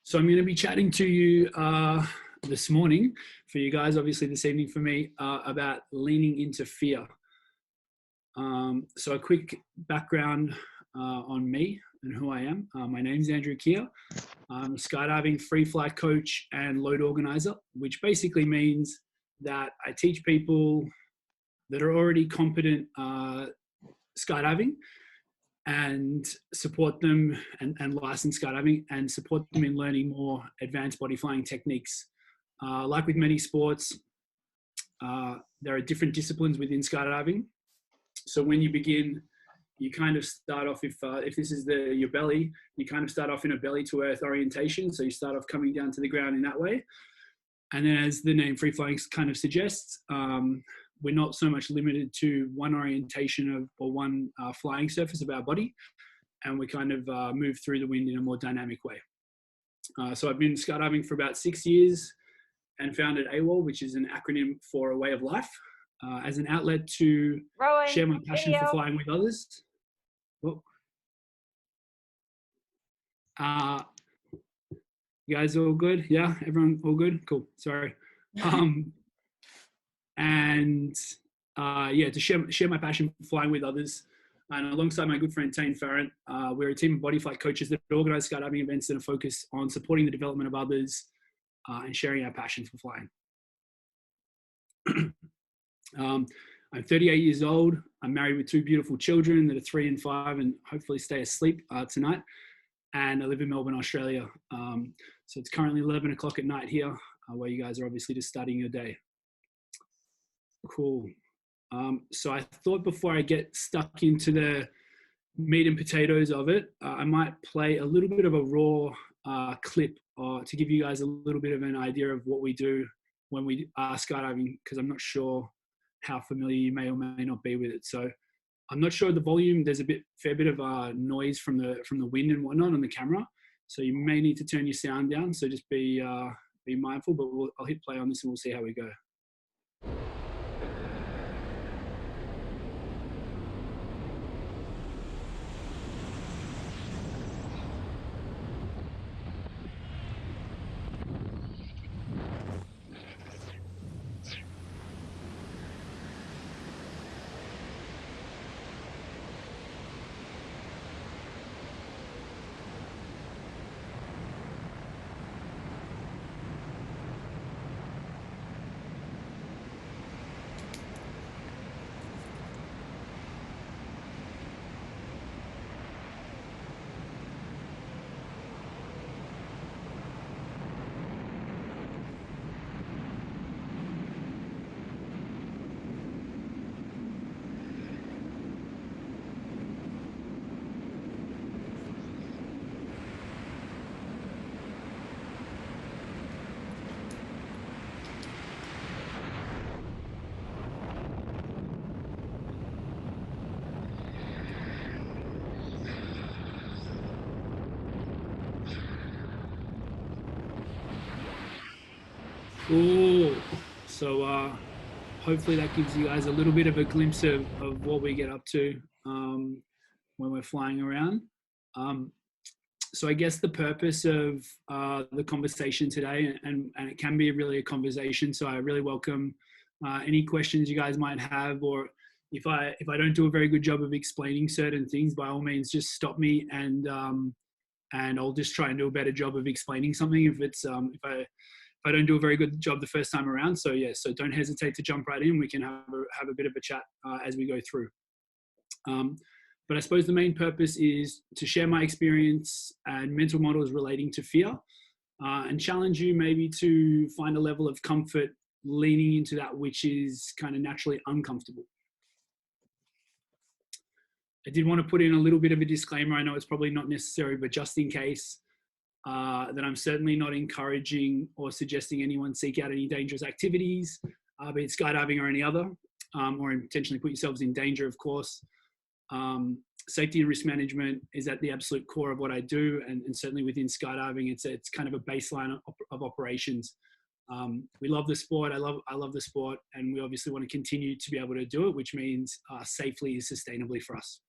So I'm going to be chatting to you this morning, for you guys, obviously this evening for me, about leaning into fear. So a quick background on me and who I am. My name is Andrew Keir. I'm a skydiving free flight coach and load organizer, which basically means that I teach people that are already competent skydiving and support them and license skydiving and support them in learning more advanced body flying techniques. Like with many sports, there are different disciplines within skydiving. So when you begin, you kind of start off, if this is your belly, you kind of start off in a belly to earth orientation. So you start off coming down to the ground in that way. And then as the name free flying kind of suggests, we're not so much limited to one orientation or one flying surface of our body, and we kind of move through the wind in a more dynamic way. So I've been skydiving for about 6 years and founded AWOL, which is an acronym for a way of life, as an outlet to share my passion for flying with others. Oh. You guys all good? Yeah, everyone all good? Cool, sorry. To share my passion for flying with others. And alongside my good friend Tane Farrant, we're a team of body flight coaches that organize skydiving events that are focused on supporting the development of others and sharing our passion for flying. I'm 38 years old. I'm married with two beautiful children that are 3 and 5 and hopefully stay asleep tonight. And I live in Melbourne, Australia. So it's currently 11 o'clock at night here, where you guys are obviously just starting your day. Cool. So I thought before I get stuck into the meat and potatoes of it, I might play a little bit of a raw clip to give you guys a little bit of an idea of what we do when we are skydiving, because I'm not sure how familiar you may or may not be with it. So I'm not sure the volume. There's a fair bit of noise from the wind and whatnot on the camera, so you may need to turn your sound down. So just be mindful. But I'll hit play on this and we'll see how we go. Ooh, so hopefully that gives you guys a little bit of a glimpse of what we get up to when we're flying around. So I guess the purpose of the conversation today, and it can be really a conversation, so I really welcome any questions you guys might have, or if I don't do a very good job of explaining certain things, by all means just stop me and I'll just try and do a better job of explaining something if I don't do a very good job the first time around. So yeah, so don't hesitate to jump right in. We can have a bit of a chat as we go through. But I suppose the main purpose is to share my experience and mental models relating to fear, and challenge you maybe to find a level of comfort leaning into that which is kind of naturally uncomfortable. I did want to put in a little bit of a disclaimer. I know it's probably not necessary, but just in case, that I'm certainly not encouraging or suggesting anyone seek out any dangerous activities, be it skydiving or any other, or intentionally put yourselves in danger, of course. Safety and risk management is at the absolute core of what I do, and certainly within skydiving, it's kind of a baseline of operations. We love the sport. I love the sport, and we obviously want to continue to be able to do it, which means safely and sustainably for us.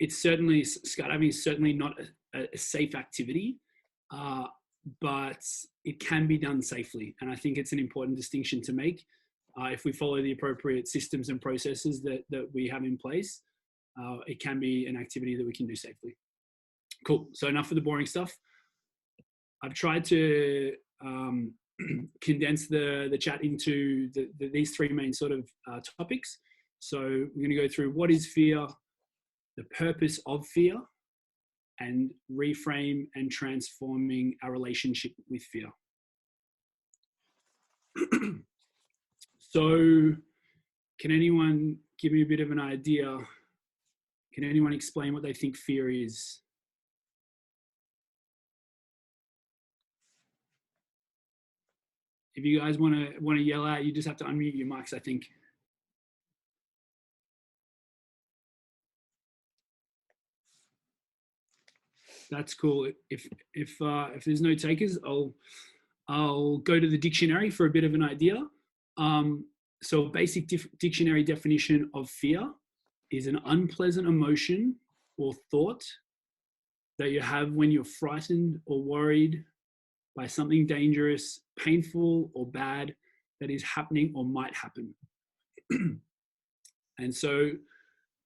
Skydiving is certainly not a safe activity, but it can be done safely. And I think it's an important distinction to make. If we follow the appropriate systems and processes that we have in place, it can be an activity that we can do safely. Cool. So enough of the boring stuff. I've tried to condense the chat into these three main sort of topics. So we're going to go through what is fear, the purpose of fear, and reframe and transforming our relationship with fear. So can anyone give me a bit of an idea? Can anyone explain what they think fear is? If you guys want to yell out, you just have to unmute your mics, I think. That's cool. If there's no takers, I'll go to the dictionary for a bit of an idea. So a basic dictionary definition of fear is an unpleasant emotion or thought that you have when you're frightened or worried by something dangerous, painful, or bad that is happening or might happen. And so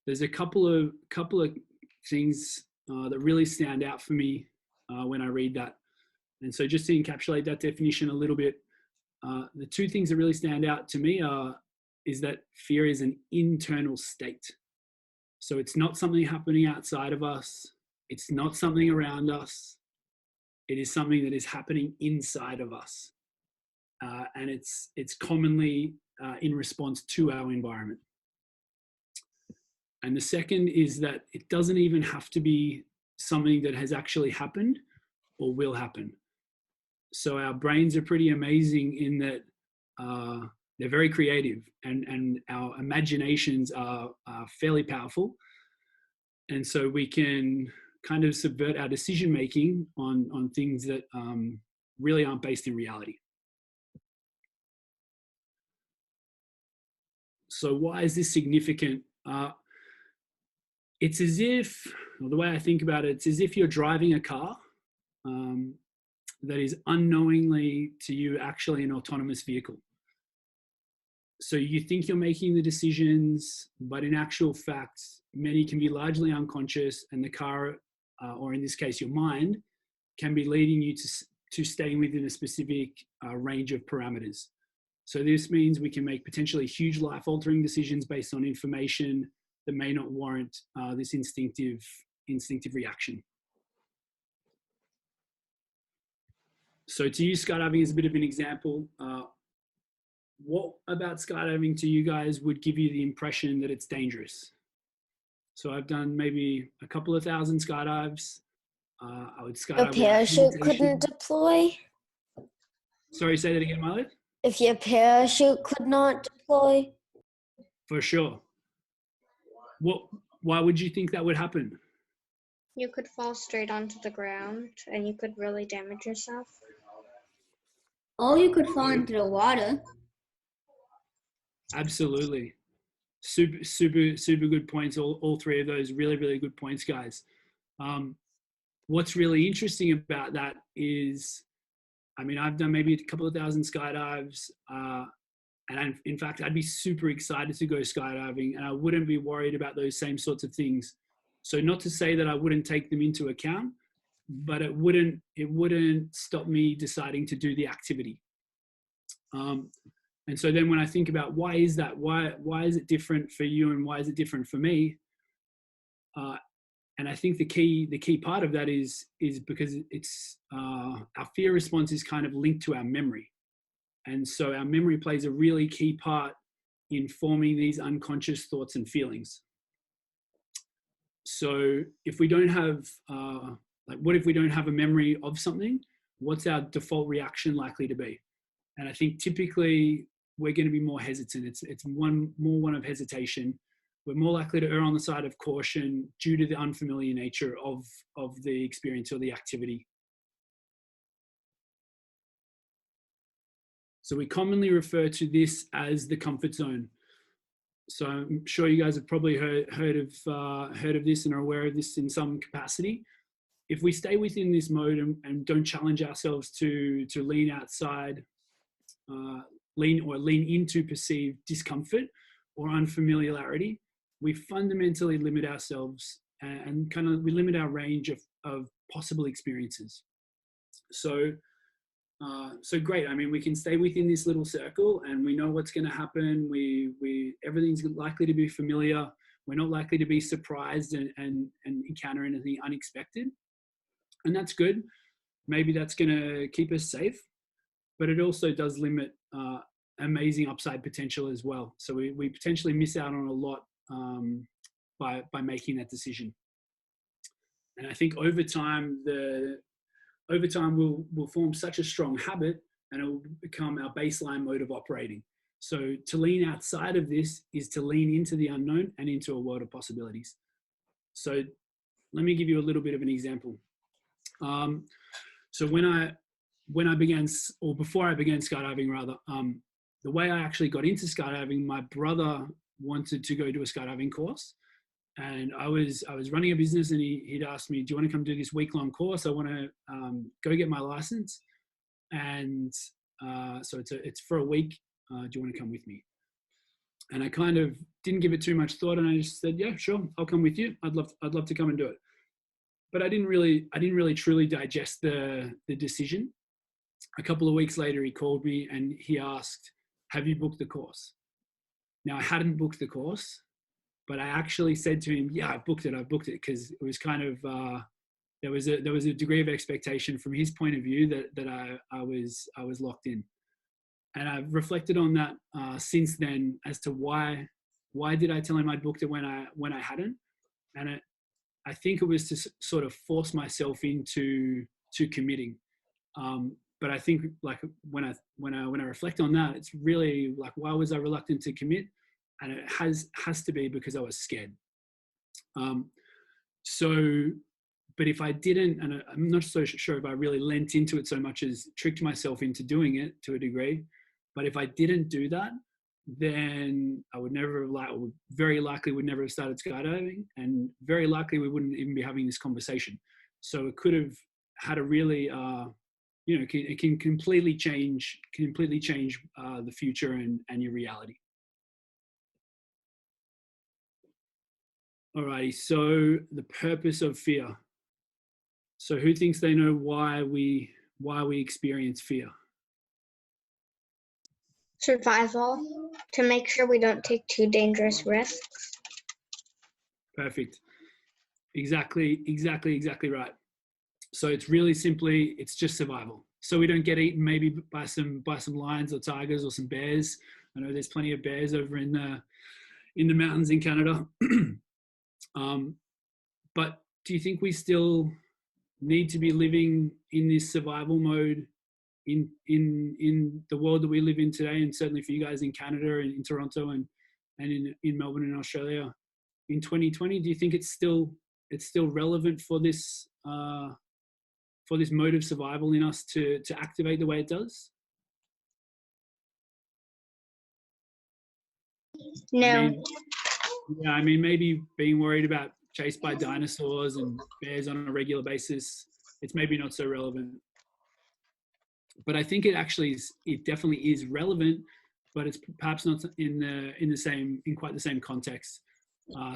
there's a couple of things that really stand out for me when I read that. And so just to encapsulate that definition a little bit, the two things that really stand out to me is that fear is an internal state. So it's not something happening outside of us. It's not something around us. It is something that is happening inside of us. And it's commonly in response to our environment. And the second is that it doesn't even have to be something that has actually happened or will happen. So our brains are pretty amazing in that they're very creative, and our imaginations are fairly powerful. And so we can kind of subvert our decision making on things that really aren't based in reality. So why is this significant? It's as if, well, the way I think about it, it's as if you're driving a car that is unknowingly to you actually an autonomous vehicle. So you think you're making the decisions, but in actual fact, many can be largely unconscious, and the car, or in this case, your mind, can be leading you to staying within a specific range of parameters. So this means we can make potentially huge life-altering decisions based on information that may not warrant this instinctive reaction. So to use skydiving as a bit of an example, what about skydiving to you guys would give you the impression that it's dangerous? So I've done maybe a couple of thousand skydives. I would skydive. A parachute couldn't deploy? Sorry, say that again, Miley? If your parachute could not deploy? For sure. Why would you think that would happen? You could fall straight onto the ground and you could really damage yourself. Or you could fall into the water. Absolutely. Super good points. All three of those really, really good points, guys. What's really interesting about that is, I mean, I've done maybe a couple of thousand skydives, and in fact, I'd be super excited to go skydiving, and I wouldn't be worried about those same sorts of things. So not to say that I wouldn't take them into account, but it wouldn't stop me deciding to do the activity. And so then when I think about why is that, why is it different for you and why is it different for me? And I think the key part of that is because it's our fear response is kind of linked to our memory. And so our memory plays a really key part in forming these unconscious thoughts and feelings. So if we don't have, what if we don't have a memory of something? What's our default reaction likely to be? And I think typically we're going to be more hesitant. It's one of hesitation. We're more likely to err on the side of caution due to the unfamiliar nature of the experience or the activity. So we commonly refer to this as the comfort zone. So I'm sure you guys have probably heard of this and are aware of this in some capacity. if we stay within this mode and don't challenge ourselves to lean outside, lean into perceived discomfort or unfamiliarity, we fundamentally limit ourselves and kind of we limit our range of possible experiences. So great. I mean, we can stay within this little circle and we know what's going to happen. Everything's likely to be familiar. We're not likely to be surprised and encounter anything unexpected. And that's good. Maybe that's going to keep us safe, but it also does limit amazing upside potential as well. So we potentially miss out on a lot by making that decision. And I think over time we'll form such a strong habit and it will become our baseline mode of operating. So to lean outside of this is to lean into the unknown and into a world of possibilities. So let me give you a little bit of an example. So when I began, or before I began skydiving rather, the way I actually got into skydiving, my brother wanted to go do a skydiving course. And I was running a business and he'd asked me, do you want to come do this week-long course? I want to go get my license. And so it's for a week. Do you want to come with me? And I kind of didn't give it too much thought. And I just said, yeah, sure, I'll come with you. I'd love to come and do it. But I didn't really truly digest the decision. A couple of weeks later, he called me and he asked, have you booked the course? Now I hadn't booked the course, but I actually said to him, yeah, I've booked it, because it was kind of, there was a degree of expectation from his point of view that I was locked in. And I've reflected on that since then as to why did I tell him I'd booked it when I hadn't? And I think it was to sort of force myself into committing. But I think like when I reflect on that, it's really like, why was I reluctant to commit? And it has to be because I was scared. But if I didn't, and I'm not so sure if I really lent into it so much as tricked myself into doing it to a degree, but if I didn't do that, then I would never have, very likely would never have started skydiving, and very likely we wouldn't even be having this conversation. So it could have had a really, it can completely change the future and your reality. Alrighty, so the purpose of fear. So who thinks they know why we experience fear? Survival, to make sure we don't take too dangerous risks. Perfect. Exactly right. So it's really simply, it's just survival. So we don't get eaten maybe by some lions or tigers or some bears. I know there's plenty of bears over in the mountains in Canada. But do you think we still need to be living in this survival mode in the world that we live in today, and certainly for you guys in Canada and in Toronto and in Melbourne and Australia in 2020? Do you think it's still relevant for this mode of survival in us to activate the way it does? No. I mean, maybe being worried about chased by dinosaurs and bears on a regular basis, it's maybe not so relevant. But I think it definitely is relevant, but it's perhaps not in quite the same context.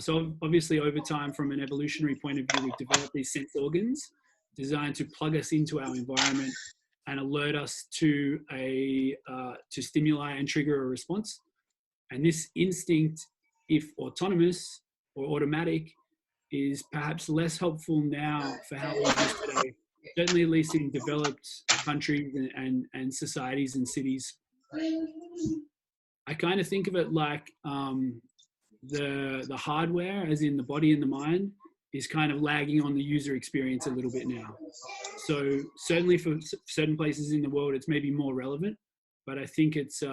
So obviously over time, from an evolutionary point of view, we've developed these sense organs designed to plug us into our environment and alert us to stimuli and trigger a response. And this instinct, if autonomous or automatic, is perhaps less helpful now for how we live today, certainly at least in developed countries and societies and cities. I kind of think of it like the hardware, as in the body and the mind, is kind of lagging on the user experience a little bit now. So certainly for certain places in the world, it's maybe more relevant, but I think it's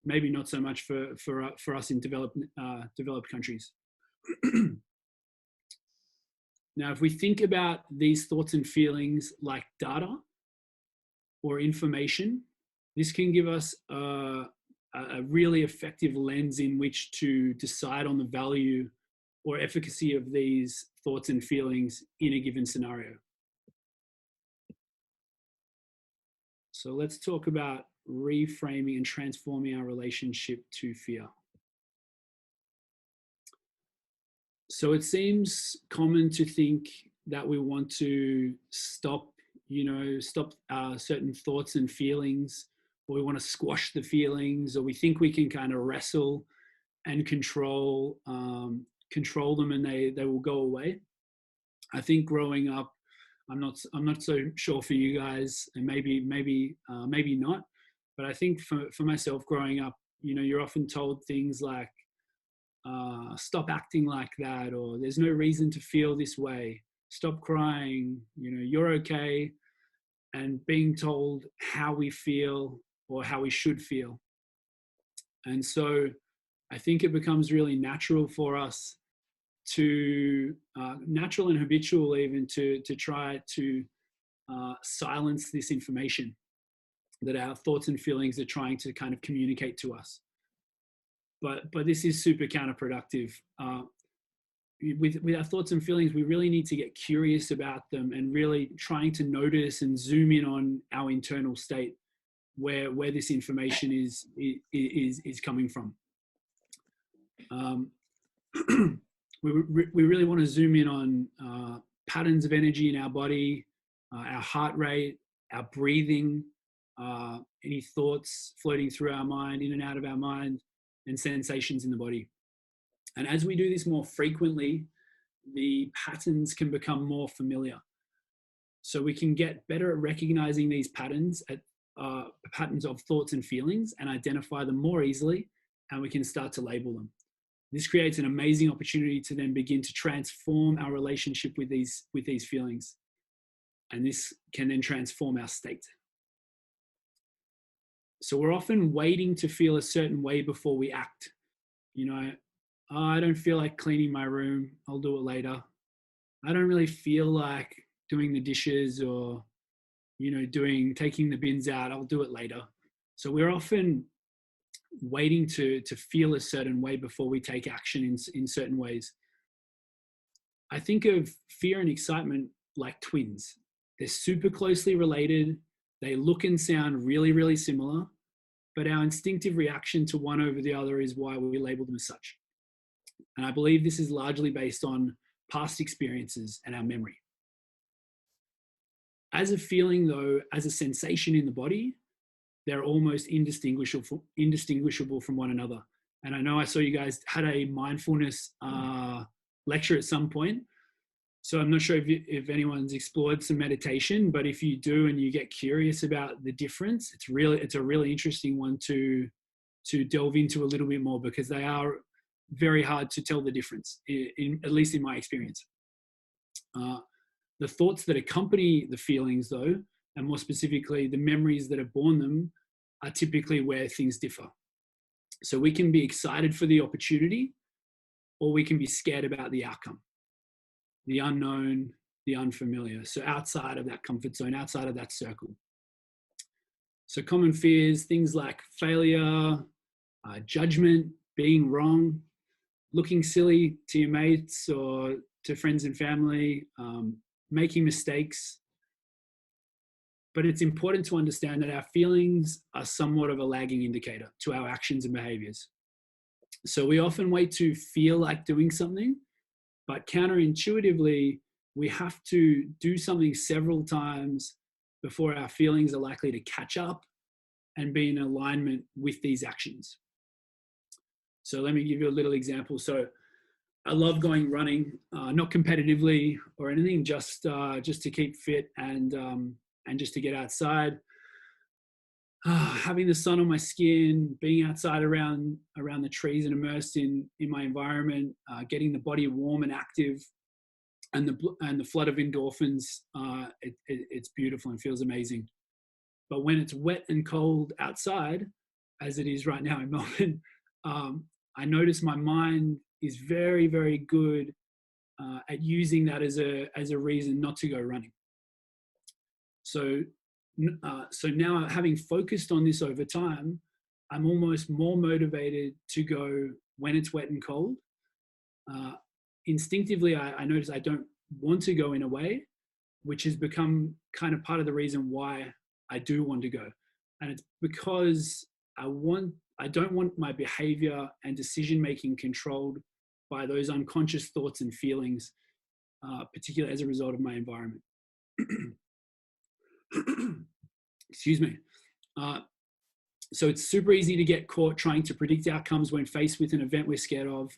maybe not so much for us in developed countries. Now, if we think about these thoughts and feelings like data or information, this can give us a really effective lens in which to decide on the value or efficacy of these thoughts and feelings in a given scenario. So let's talk about reframing and transforming our relationship to fear. So it seems common to think that we want to stop certain thoughts and feelings, or we want to squash the feelings, or we think we can kind of wrestle and control them, and they will go away. I think growing up, I'm not so sure for you guys, and maybe not, but I think for myself growing up, you're often told things like, stop acting like that, or there's no reason to feel this way, stop crying, you're okay, and being told how we feel or how we should feel. And so I think it becomes really natural for us to, natural and habitual even, to try to silence this information that our thoughts and feelings are trying to kind of communicate to us. But this is super counterproductive. With our thoughts and feelings, we really need to get curious about them and really trying to notice and zoom in on our internal state, where this information is coming from. We really want to zoom in on patterns of energy in our body, our heart rate, our breathing, any thoughts floating through our mind, in and out of our mind, and sensations in the body. And as we do this more frequently, the patterns can become more familiar. So we can get better at recognizing these patterns, patterns of thoughts and feelings, and identify them more easily, and we can start to label them. This creates an amazing opportunity to then begin to transform our relationship with these feelings. And this can then transform our state. So we're often waiting to feel a certain way before we act. I don't feel like cleaning my room, I'll do it later. I don't really feel like doing the dishes or, taking the bins out, I'll do it later. So we're often waiting to feel a certain way before we take action in certain ways. I think of fear and excitement like twins. They're super closely related. They look and sound really, really similar, but our instinctive reaction to one over the other is why we label them as such. And I believe this is largely based on past experiences and our memory. As a feeling, though, as a sensation in the body, they're almost indistinguishable from one another. And I know I saw you guys had a mindfulness lecture at some point. So I'm not sure if anyone's explored some meditation, but if you do and you get curious about the difference, it's a really interesting one to delve into a little bit more, because they are very hard to tell the difference, at least in my experience. The thoughts that accompany the feelings, though, and more specifically, the memories that have born them, are typically where things differ. So we can be excited for the opportunity, or we can be scared about the outcome, the unknown, the unfamiliar. So outside of that comfort zone, outside of that circle. So common fears, things like failure, judgment, being wrong, looking silly to your mates or to friends and family, making mistakes. But it's important to understand that our feelings are somewhat of a lagging indicator to our actions and behaviors. So we often wait to feel like doing something, but counterintuitively, we have to do something several times before our feelings are likely to catch up and be in alignment with these actions. So let me give you a little example. So I love going running, not competitively or anything, just to keep fit and just to get outside. Having the sun on my skin, being outside around the trees and immersed in my environment, getting the body warm and active, and the flood of endorphins, it's beautiful and feels amazing. But when it's wet and cold outside, as it is right now in Melbourne, I notice my mind is very, very good at using that as a reason not to go running. So now, having focused on this over time, I'm almost more motivated to go when it's wet and cold. Instinctively, I notice I don't want to go in a way, which has become kind of part of the reason why I do want to go. And it's because I don't want my behavior and decision making controlled by those unconscious thoughts and feelings, particularly as a result of my environment. Excuse me. So it's super easy to get caught trying to predict outcomes when faced with an event we're scared of.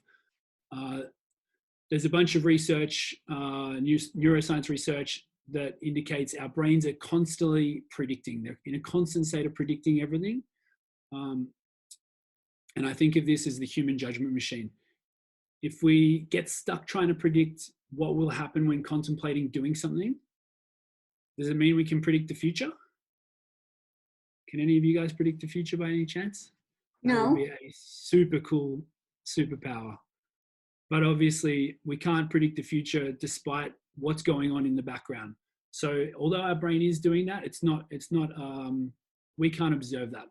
There's a bunch of research, neuroscience research, that indicates our brains are constantly predicting. They're in a constant state of predicting everything. And I think of this as the human judgment machine. If we get stuck trying to predict what will happen when contemplating doing something, does it mean we can predict the future? Can any of you guys predict the future by any chance? That No. would be a super cool superpower. But obviously, we can't predict the future despite what's going on in the background. So although our brain is doing that, we can't observe that.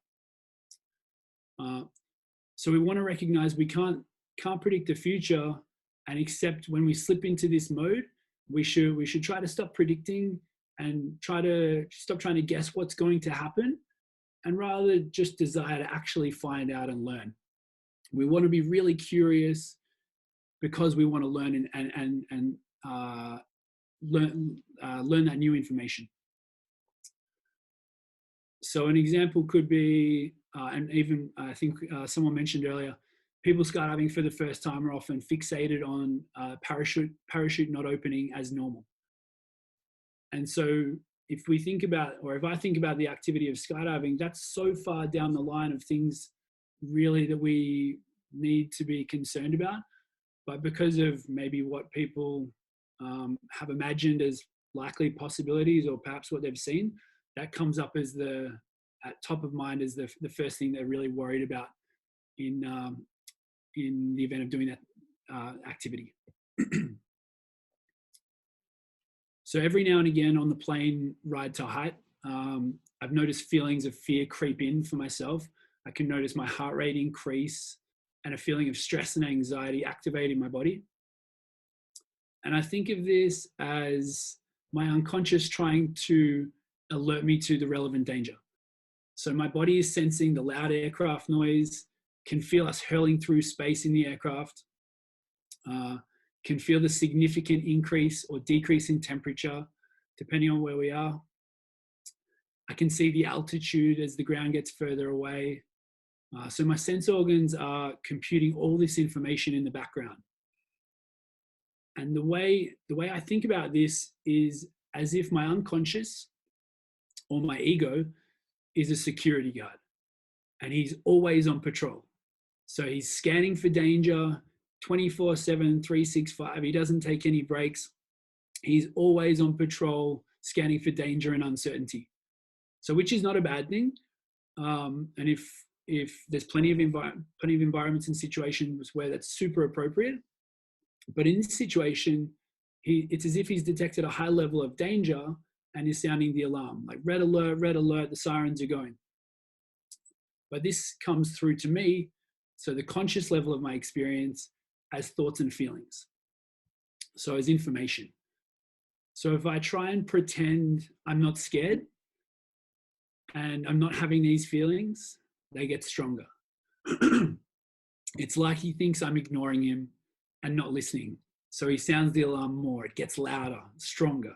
So we want to recognize we can't predict the future, and accept when we slip into this mode, we should try to stop predicting and try to stop trying to guess what's going to happen, and rather just desire to actually find out and learn. We want to be really curious because we want to learn and learn that new information. So an example could be, and even I think someone mentioned earlier, people skydiving for the first time are often fixated on parachute not opening as normal. And so if we think about, or if I think about the activity of skydiving, that's so far down the line of things really that we need to be concerned about. But because of maybe what people have imagined as likely possibilities, or perhaps what they've seen, that comes up as at top of mind as the first thing they're really worried about in the event of doing that activity. So every now and again on the plane ride to height, I've noticed feelings of fear creep in for myself. I can notice my heart rate increase and a feeling of stress and anxiety activating my body. And I think of this as my unconscious trying to alert me to the relevant danger. So my body is sensing the loud aircraft noise, can feel us hurling through space in the aircraft, can feel the significant increase or decrease in temperature, depending on where we are. I can see the altitude as the ground gets further away. So my sense organs are computing all this information in the background. And the way I think about this is as if my unconscious or my ego is a security guard, and he's always on patrol. So he's scanning for danger 24/7, 365. He doesn't take any breaks. He's always on patrol, scanning for danger and uncertainty. So which is not a bad thing. And if there's plenty of environments and situations where that's super appropriate. But in this situation, it's as if he's detected a high level of danger and is sounding the alarm, like red alert, the sirens are going. But this comes through to me, so the conscious level of my experience, as thoughts and feelings. So as information. So if I try and pretend I'm not scared and I'm not having these feelings, they get stronger. It's like he thinks I'm ignoring him and not listening. So he sounds the alarm more. It gets louder, stronger.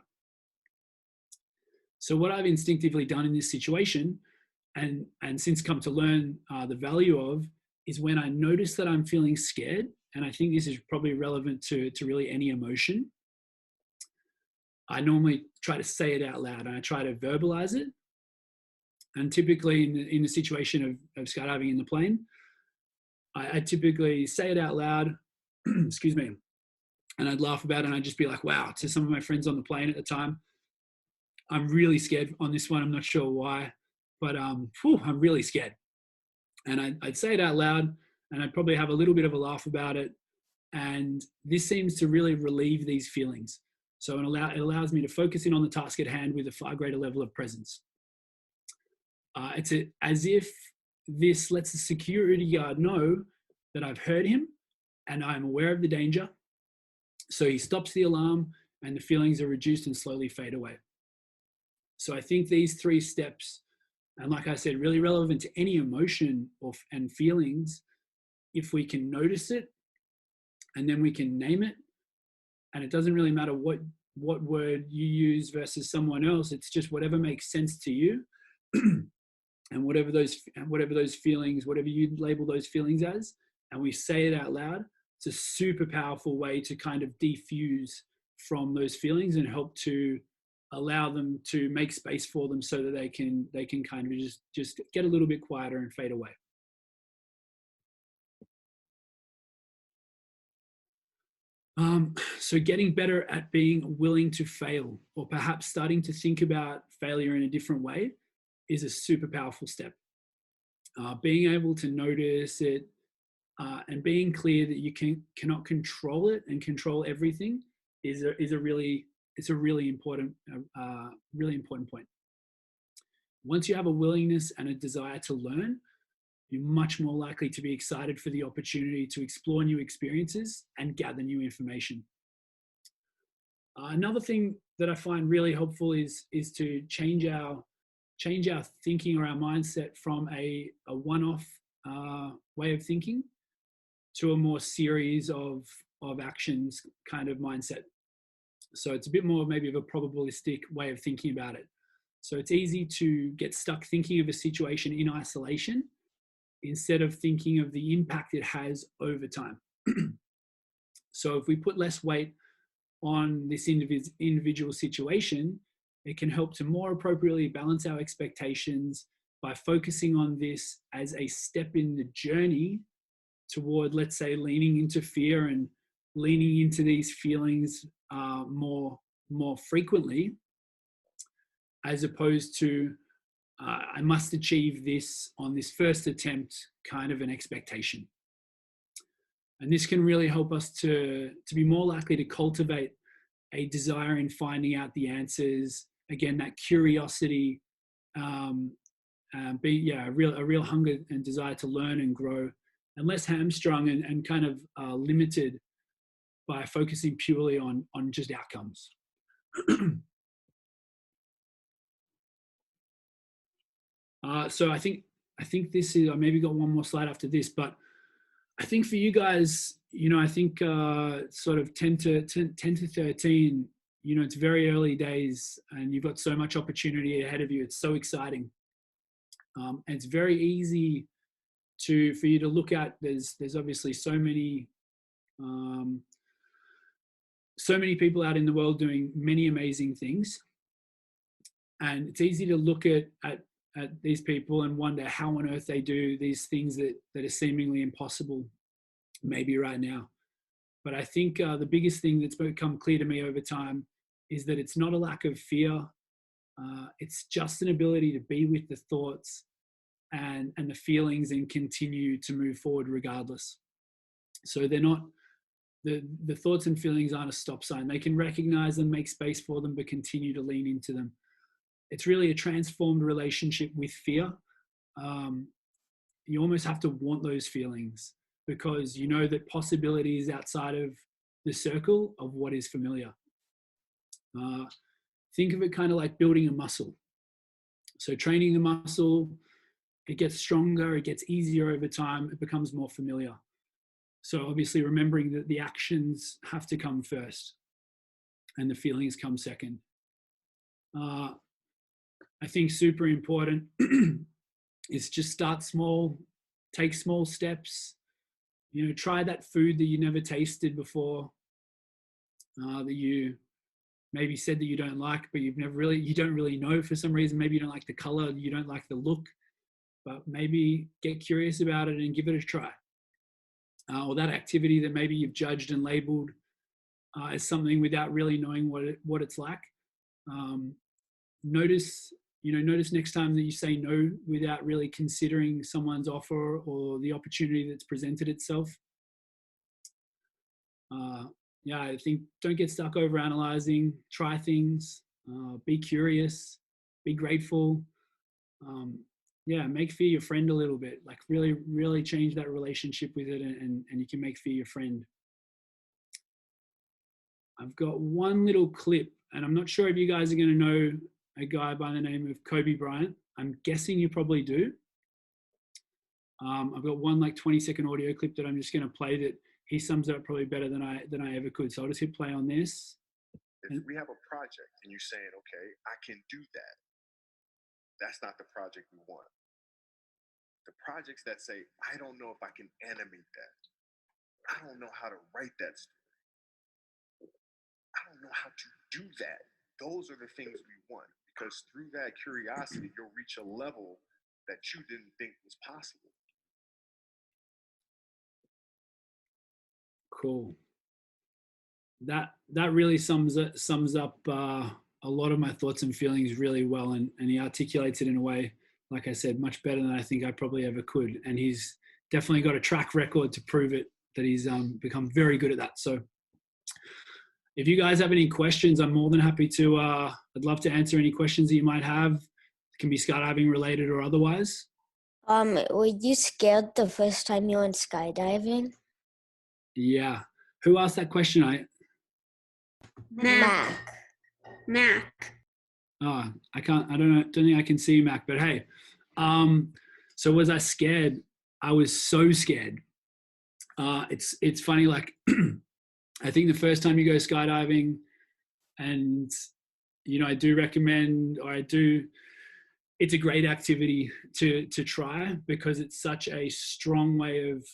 So what I've instinctively done in this situation, and since come to learn the value of, is when I notice that I'm feeling scared, and I think this is probably relevant to really any emotion, I normally try to say it out loud and I try to verbalize it. And typically in the situation of skydiving in the plane, I typically say it out loud, excuse me, and I'd laugh about it, and I'd just be like, wow, to some of my friends on the plane at the time, I'm really scared on this one. I'm not sure why, but I'm really scared. And I'd say it out loud, and I'd probably have a little bit of a laugh about it. And this seems to really relieve these feelings. So it allows me to focus in on the task at hand with a far greater level of presence. It's as if this lets the security guard know that I've heard him and I'm aware of the danger. So he stops the alarm and the feelings are reduced and slowly fade away. So I think these 3 steps, and like I said, really relevant to any emotion and feelings, if we can notice it and then we can name it, and it doesn't really matter what word you use versus someone else, it's just whatever makes sense to you. And whatever those feelings, whatever you label those feelings as, and we say it out loud, it's a super powerful way to kind of defuse from those feelings and help to allow them to make space for them so that they can kind of just get a little bit quieter and fade away. So getting better at being willing to fail, or perhaps starting to think about failure in a different way, is a super powerful step. Being able to notice it and being clear that you cannot control it and control everything is a really important point. Once you have a willingness and a desire to learn, you're much more likely to be excited for the opportunity to explore new experiences and gather new information. Another thing that I find really helpful is to change our thinking or our mindset from a one-off way of thinking to a more series of actions kind of mindset. So it's a bit more maybe of a probabilistic way of thinking about it. So it's easy to get stuck thinking of a situation in isolation instead of thinking of the impact it has over time. So if we put less weight on this individual situation, it can help to more appropriately balance our expectations by focusing on this as a step in the journey toward, let's say, leaning into fear and leaning into these feelings more frequently, as opposed to I must achieve this on this first attempt kind of an expectation. And this can really help us to be more likely to cultivate a desire in finding out the answers. Again, that curiosity, a real hunger and desire to learn and grow, and less hamstrung and kind of limited by focusing purely on just outcomes. So I think this is, I maybe got one more slide after this, but I think for you guys, I think sort of 10 to 13, it's very early days and you've got so much opportunity ahead of you. It's so exciting. And it's very easy for you to look at. There's obviously so many people out in the world doing many amazing things. And it's easy to look at these people and wonder how on earth they do these things that are seemingly impossible maybe right now. But I think the biggest thing that's become clear to me over time is that it's not a lack of fear. It's just an ability to be with the thoughts and the feelings and continue to move forward regardless. So they're not, the thoughts and feelings aren't a stop sign. They can recognize them, make space for them, but continue to lean into them. It's really a transformed relationship with fear. You almost have to want those feelings because you know that possibility is outside of the circle of what is familiar. Think of it kind of like building a muscle. So training the muscle, it gets stronger, it gets easier over time, it becomes more familiar. So obviously remembering that the actions have to come first and the feelings come second. I think super important is just start small, take small steps, try that food that you never tasted before, that you maybe said that you don't like, but you don't really know for some reason. Maybe you don't like the color, you don't like the look, but maybe get curious about it and give it a try. Or that activity that maybe you've judged and labeled as something without really knowing what it's like. Notice next time that you say no without really considering someone's offer or the opportunity that's presented itself. I think don't get stuck over analyzing, try things, be curious, be grateful. Make fear your friend a little bit, like really, really change that relationship with it and you can make fear your friend. I've got one little clip and I'm not sure if you guys are going to know a guy by the name of Kobe Bryant? I'm guessing you probably do. I've got one like 20-second audio clip that I'm just going to play that he sums it up probably better than I ever could. So I'll just hit play on this. If we have a project and you're saying, okay, I can do that, that's not the project we want. The projects that say, I don't know if I can animate that. I don't know how to write that story. I don't know how to do that. Those are the things we want, because through that curiosity, you'll reach a level that you didn't think was possible. Cool. That really sums up a lot of my thoughts and feelings really well, and he articulates it in a way, like I said, much better than I think I probably ever could. And he's definitely got a track record to prove it, that he's become very good at that. So if you guys have any questions, I'm more than happy to, I'd love to answer any questions that you might have. It can be skydiving related or otherwise. Were you scared the first time you went skydiving? Yeah. Who asked that question? Mac. Oh, I don't think I can see you, Mac, but hey. So was I scared? I was so scared. It's funny, like, I think the first time you go skydiving, and, you know, I do recommend, it's a great activity to try, because it's such a strong way of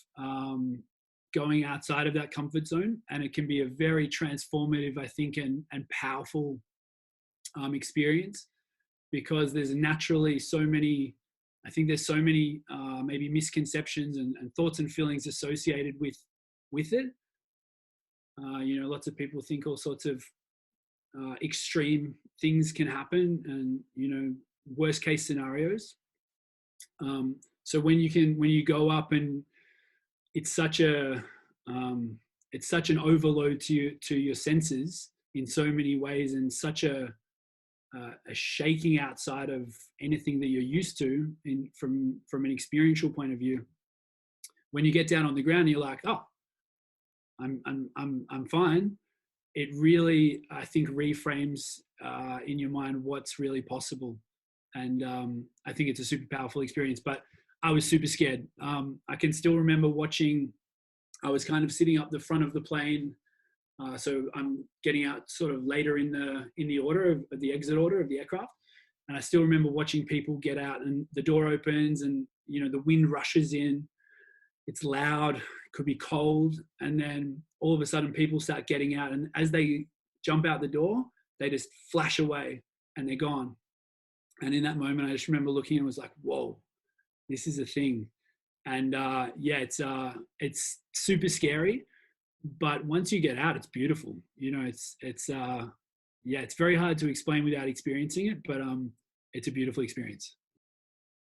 going outside of that comfort zone, and it can be a very transformative, I think, and powerful experience, because there's naturally so many maybe misconceptions and thoughts and feelings associated with it. You know, lots of people think all sorts of extreme things can happen, and, you know, worst case scenarios. So when you go up, and it's such an overload to your senses in so many ways, and such a shaking outside of anything that you're used to from an experiential point of view. When you get down on the ground, you're like, oh, I'm fine. It really, I think, reframes in your mind what's really possible, and I think it's a super powerful experience. But I was super scared. I can still remember watching. I was kind of sitting up the front of the plane. So I'm getting out sort of later in the order of the exit order of the aircraft. And I still remember watching people get out, and the door opens, and, you know, the wind rushes in. It's loud, could be cold. And then all of a sudden people start getting out. And as they jump out the door, they just flash away and they're gone. And in that moment, I just remember looking and was like, whoa, this is a thing. And yeah, it's super scary. But once you get out, it's beautiful. You know, it's very hard to explain without experiencing it, but it's a beautiful experience.